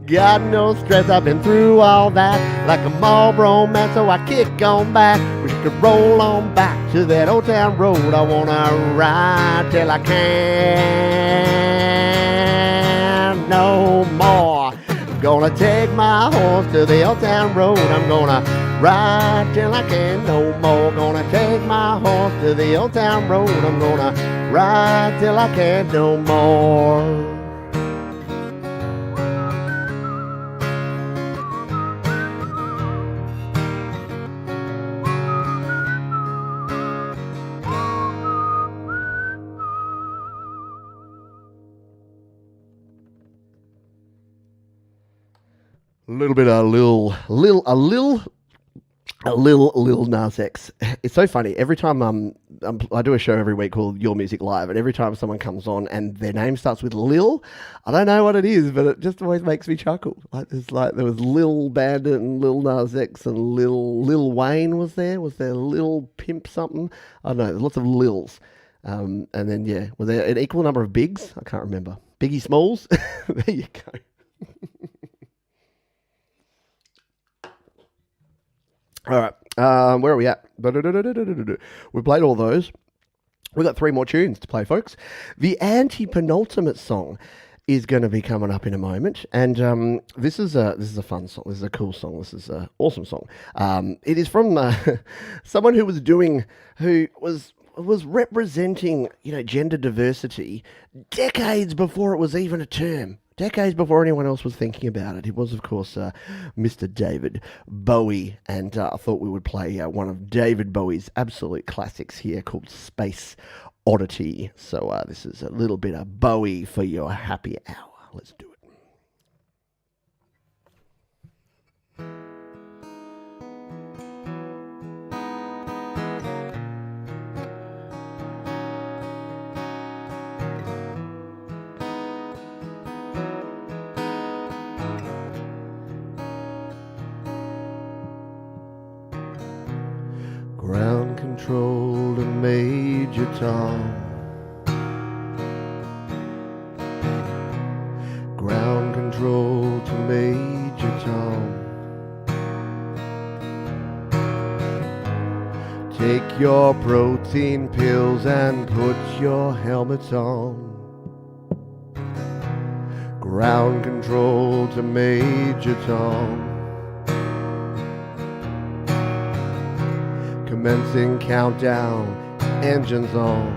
got no stress, I've been through all that. Like a Marlboro man, so I kick on back. We could roll on back to that old town road. I wanna ride till I can't no more. Gonna take my horse to the old town road. I'm gonna ride till I can't no more. Gonna take my horse to the old town road. I'm gonna ride till I can't no more. A little bit of Lil Nas X. It's so funny. Every time I do a show every week called Your Music Live, and every time someone comes on and their name starts with Lil, I don't know what it is, but it just always makes me chuckle. There was Lil Bandit and Lil Nas X and Lil Wayne was there. Was there Lil Pimp something? I don't know. Lots of Lils. And then was there an equal number of Bigs? I can't remember. Biggie Smalls. There you go. All right, where are we at? We played all those. We've got 3 more tunes to play, folks. The anti-penultimate song is going to be coming up in a moment, and this is a fun song. This is a cool song. This is an awesome song. It is from someone who was representing, gender diversity decades before it was even a term. Decades before anyone else was thinking about it. It was, of course, Mr. David Bowie, and I thought we would play one of David Bowie's absolute classics here called Space Oddity. So this is a little bit of Bowie for your happy hour. Let's do it. Ground control to Major Tom. Ground control to Major Tom. Take your protein pills and put your helmets on. Ground control to Major Tom. Commencing countdown, engines on.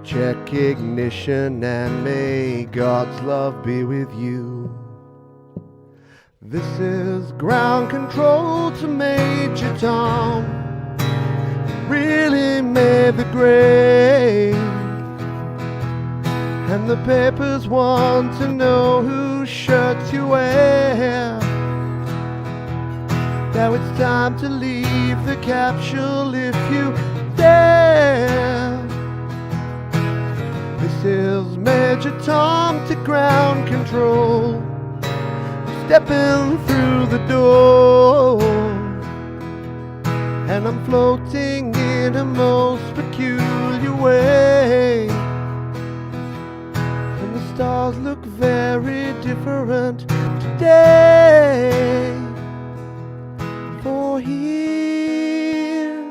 Check ignition and may God's love be with you. This is ground control to Major Tom. Really made the grade. And the papers want to know whose shirts you wear. Now it's time to leave the capsule if you dare. This is Major Tom to ground control. Stepping through the door. And I'm floating in a most peculiar way. And the stars look very different today. For here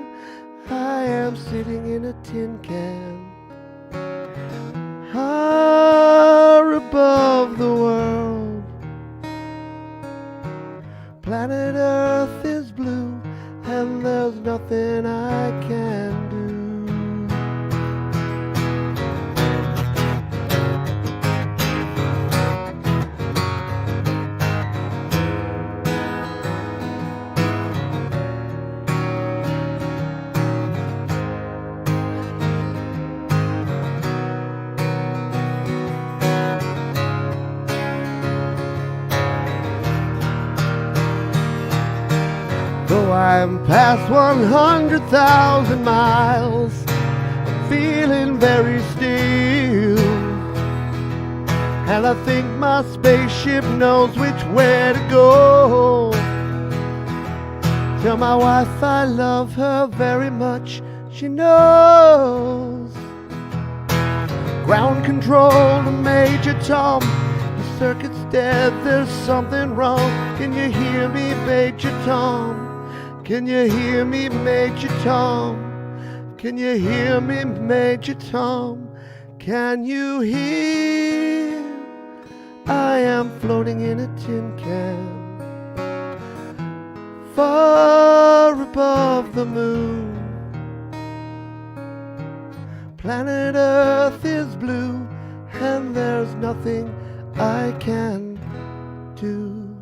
I am sitting in a tin can, high above the world. Planet Earth is blue and there's nothing I can do. Though I'm past 100,000 miles, I'm feeling very still. And I think my spaceship knows which way to go. Tell my wife I love her very much, she knows. Ground control to Major Tom. The circuit's dead, there's something wrong. Can you hear me, Major Tom? Can you hear me, Major Tom? Can you hear me, Major Tom? Can you hear? I am floating in a tin can, far above the moon. Planet Earth is blue, and there's nothing I can do.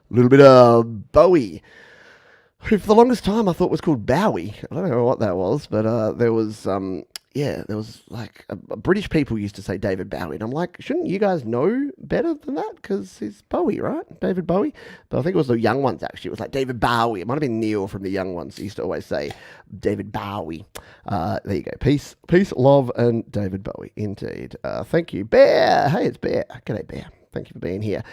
A little bit of Bowie, who for the longest time I thought was called Bowie. I don't know what that was, but there was like British people used to say David Bowie, and I'm like, shouldn't you guys know better than that? Because he's Bowie, right? David Bowie. But I think it was the young ones actually. It was like David Bowie. It might have been Neil from the young ones. He used to always say David Bowie. There you go. Peace, love, and David Bowie. Indeed. Thank you, Bear. Hey, it's Bear. G'day, Bear. Thank you for being here.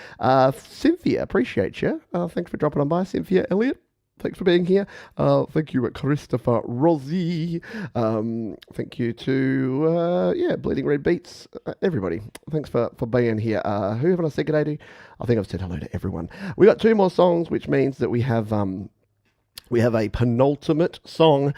Cynthia, appreciate you. Thanks for dropping on by, Cynthia Elliott. Thanks for being here. Thank you, Christopher Rossi. Thank you to, Bleeding Red Beats, everybody. Thanks for being here. Who haven't I said good day to? I think I've said hello to everyone. We got 2 more songs, which means that we have a penultimate song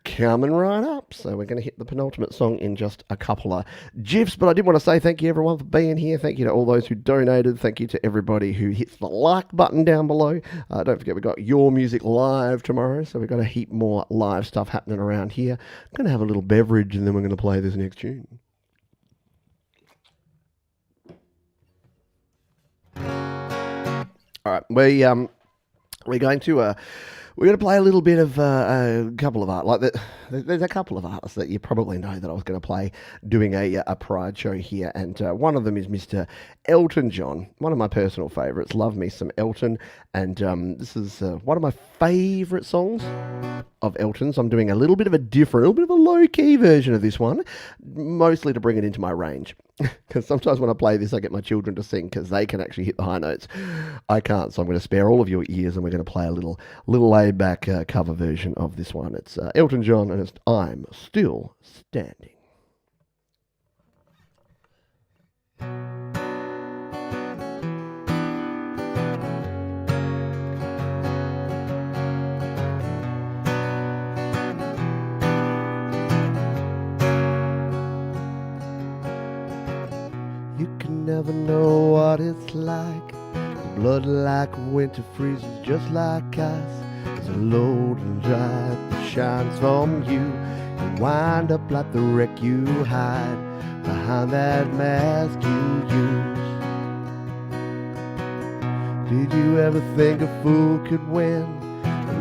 coming right up. So we're going to hit the penultimate song in just a couple of GIFs. But I did want to say thank you, everyone, for being here. Thank you to all those who donated. Thank you to everybody who hits the like button down below. Don't forget, we've got Your Music Live tomorrow. So we've got a heap more live stuff happening around here. I'm going to have a little beverage and then we're going to play this next tune. All right, we're going to play a little bit of a couple of art. There's a couple of artists that you probably know that I was going to play doing a Pride show here, and one of them is Mr. Elton John, one of my personal favourites. Love me some Elton, and this is one of my favourite songs of Elton's. I'm doing a little bit of a low-key version of this one, mostly to bring it into my range. Because sometimes when I play this, I get my children to sing because they can actually hit the high notes. I can't, so I'm going to spare all of your ears and we're going to play a little laid-back cover version of this one. It's Elton John and it's I'm Still Standing. Never know what it's like. The blood like winter freezes just like ice. There's a load and drive that shines from you. You wind up like the wreck you hide behind that mask you use. Did you ever think a fool could win?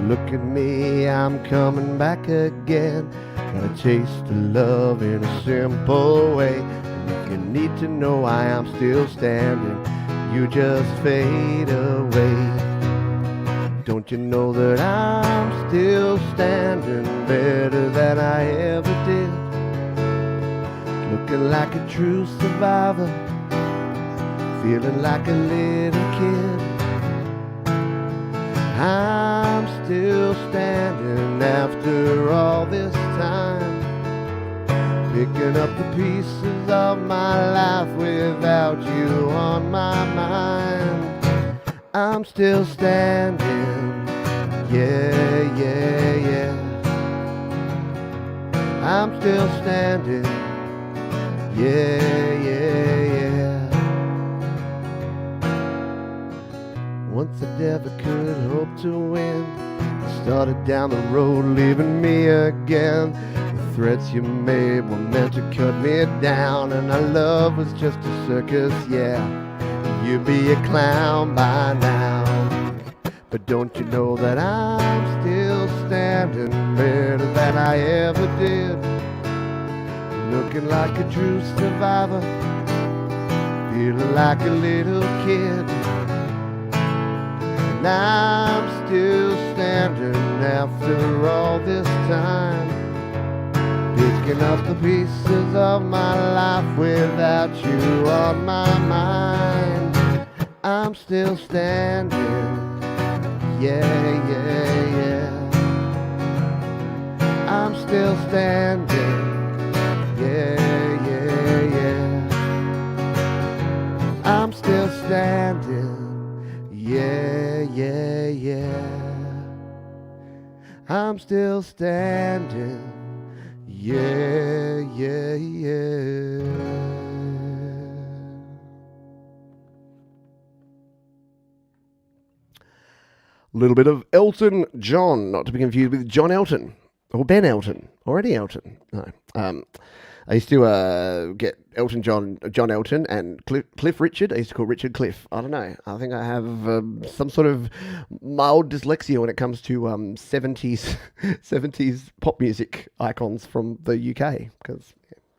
Look at me, I'm coming back again. Got a taste of love in a simple way. If you need to know why I'm still standing, you just fade away. Don't you know that I'm still standing better than I ever did? Looking like a true survivor, feeling like a little kid. I'm still standing after all this time, picking up the pieces of my life without you on my mind. I'm still standing, yeah, yeah, yeah. I'm still standing, yeah, yeah, yeah. Once I never could hope to win, I started down the road leaving me again. Threats you made were meant to cut me down, and our love was just a circus, yeah. You'd be a clown by now. But don't you know that I'm still standing better than I ever did? Looking like a true survivor, feeling like a little kid. And I'm still standing after all this time, picking up the pieces of my life without you on my mind. I'm still standing, yeah, yeah, yeah. I'm still standing. Yeah, yeah, yeah. I'm still standing. Yeah, yeah, yeah. I'm still standing. Yeah, yeah, yeah. A little bit of Elton John, not to be confused with John Elton or Ben Elton or Eddie Elton. No. I used to get John Elton, and Cliff Richard. I used to call Richard Cliff. I don't know. I think I have some sort of mild dyslexia when it comes to 70s pop music icons from the UK. Because,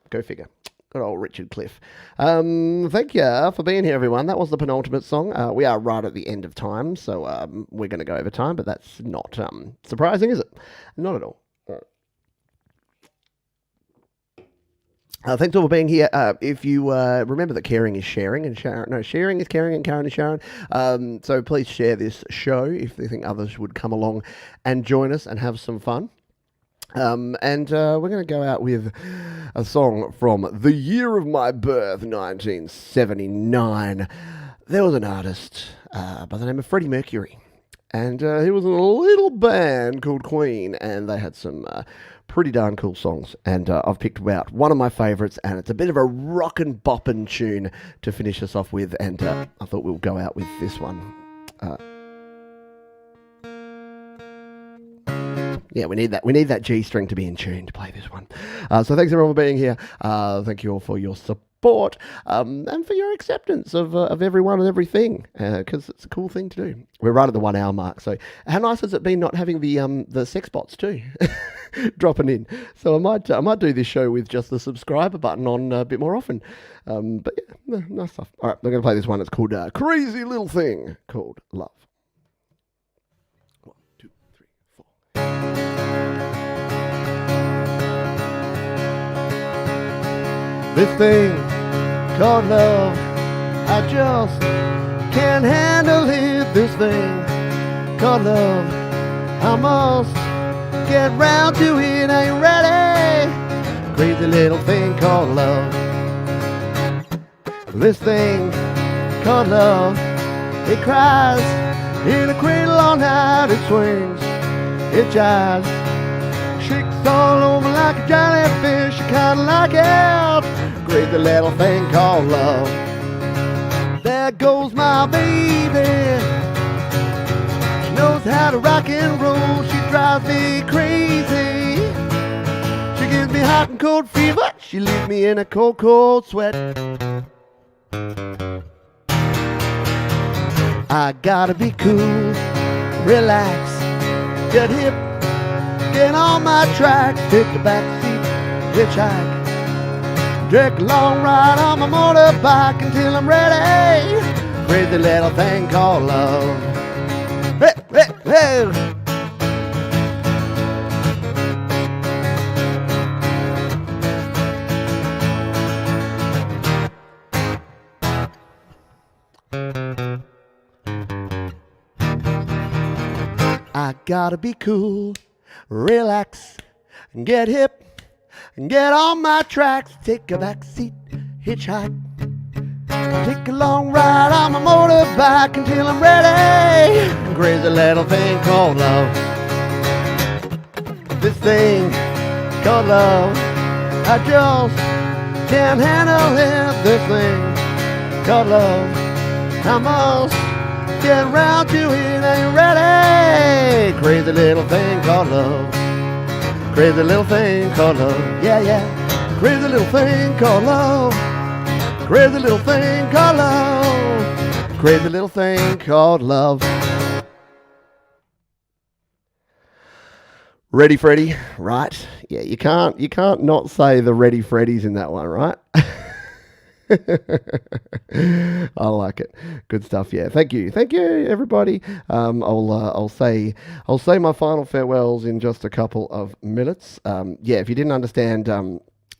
go figure. Good old Richard Cliff. Thank you for being here, everyone. That was the penultimate song. We are right at the end of time, so we're going to go over time, but that's not surprising, is it? Not at all. Thanks all for being here. If you remember that caring is sharing, and sharing is caring, and Karen is Sharon. So please share this show if you think others would come along and join us and have some fun. And we're going to go out with a song from the year of my birth, 1979. There was an artist by the name of Freddie Mercury, and he was in a little band called Queen, and they had some pretty darn cool songs. And I've picked out one of my favourites, and it's a bit of a rockin' boppin' tune to finish us off with, and I thought we'll go out with this one. Yeah, we need that G string to be in tune to play this one. So thanks everyone for being here. Thank you all for your support and for your acceptance of everyone and everything, because it's a cool thing to do. We're right at the 1 hour mark, so how nice has it been not having the sex bots too dropping in? So I might do this show with just the subscriber button on a bit more often. But yeah, nice stuff. All right, we're going to play this one. It's called Crazy Little Thing Called Love. This thing called love, I just can't handle it. This thing called love, I must get round to it. Ain't ready. Crazy little thing called love. This thing called love, it cries in a cradle all night. It swings, it jives, shakes all over like a jellyfish. I kinda like it. Crazy little thing called love. There goes my baby. She knows how to rock and roll. She drives me crazy. She gives me hot and cold fever. She leaves me in a cold, cold sweat. I gotta be cool, relax, get hip, get on my tracks, take the back seat, hitchhike, take a long ride on my motorbike until I'm ready. Crazy little thing called love. Hey, hey, hey. I gotta be cool, relax, and get hip, and get on my tracks, take a back seat, hitchhike, take a long ride on my motorbike until I'm ready. Crazy little thing called love. This thing called love, I just can't handle it. This thing called love, I must get round to it. Ain't ready. Crazy little thing called love. Crazy little thing called love. Yeah, yeah. Crazy little thing called love. Crazy little thing called love. Crazy little thing called love. Ready, Freddy? Right? Yeah, you can't not say the Ready Freddy's in that one, right? I like it. Good stuff. Yeah. Thank you, everybody. I'll say my final farewells in just a couple of minutes. Yeah. If you didn't understand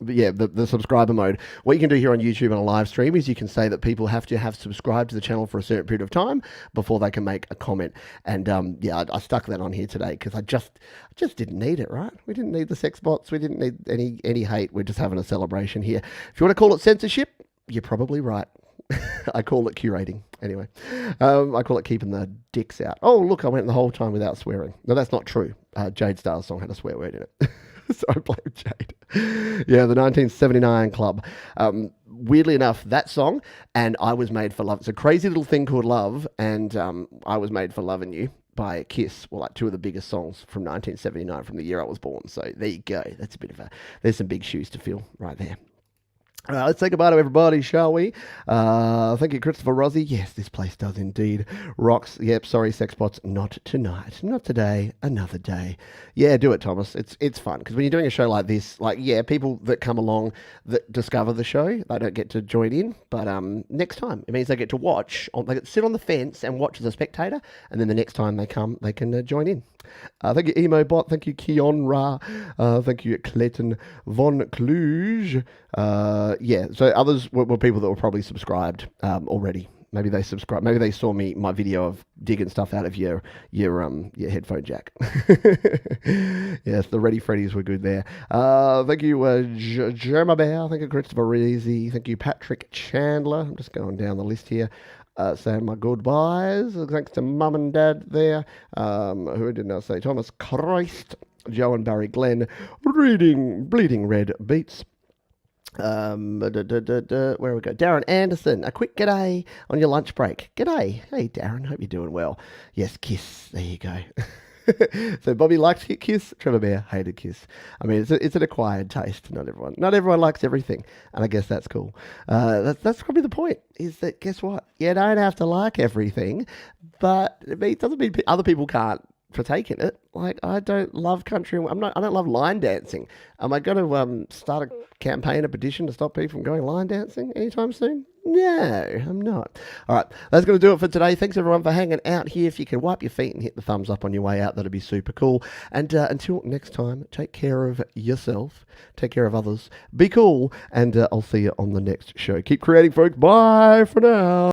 But yeah, the subscriber mode. What you can do here on YouTube on a live stream is you can say that people have to have subscribed to the channel for a certain period of time before they can make a comment. And yeah, I stuck that on here today because I just didn't need it, right? We didn't need the sex bots. We didn't need any hate. We're just having a celebration here. If you want to call it censorship, you're probably right. I call it curating. Anyway, I call it keeping the dicks out. Oh, look, I went the whole time without swearing. No, that's not true. Jade Starr's song had a swear word in it. So I blame Jade. Yeah, the 1979 Club. Weirdly enough, that song and I Was Made for Love. It's a crazy little thing called Love, and I Was Made for Loving You by Kiss were like two of the biggest songs from 1979, from the year I was born. So there you go. That's a bit of there's some big shoes to fill right there. Let's say goodbye to everybody, shall we? Thank you, Christopher Rossi. Yes, this place does indeed. Rocks. Yep, sorry, sexbots. Not tonight. Not today. Another day. Yeah, do it, Thomas. It's fun. Because when you're doing a show like this, like, yeah, people that come along that discover the show, they don't get to join in. But next time, it means they get to watch. They get to sit on the fence and watch as a spectator. And then the next time they come, they can join in. Thank you, Emobot. Thank you, Keon Ra. Thank you, Clayton Von Cluj. Yeah, so others were people that were probably subscribed already. Maybe they subscribed. Maybe they saw my video of digging stuff out of your headphone jack. Yes, the Ready Freddies were good there. Thank you, Jerma Bear. Thank you, Christopher Reezy. Thank you, Patrick Chandler. I'm just going down the list here. Saying my goodbyes. Thanks to Mum and Dad there. Who did I say? Thomas Christ, Joe and Barry Glenn, Bleeding Red Beats. Where we go? Darren Anderson, a quick g'day on your lunch break. G'day. Hey, Darren. Hope you're doing well. Yes, Kiss. There you go. So Bobby liked Kiss. Trevor Bear hated Kiss. I mean, it's an acquired taste. Not everyone likes everything, and I guess that's cool. That's probably the point. Is that, guess what? You don't have to like everything, but it doesn't mean other people can't partake in it. Like, I don't love country. I don't love line dancing. Am I going to start a campaign, a petition to stop people from going line dancing anytime soon? No, I'm not. All right, that's going to do it for today. Thanks, everyone, for hanging out here. If you can wipe your feet and hit the thumbs up on your way out, that'd be super cool. And until next time, take care of yourself, take care of others, be cool, and I'll see you on the next show. Keep creating, folks. Bye for now.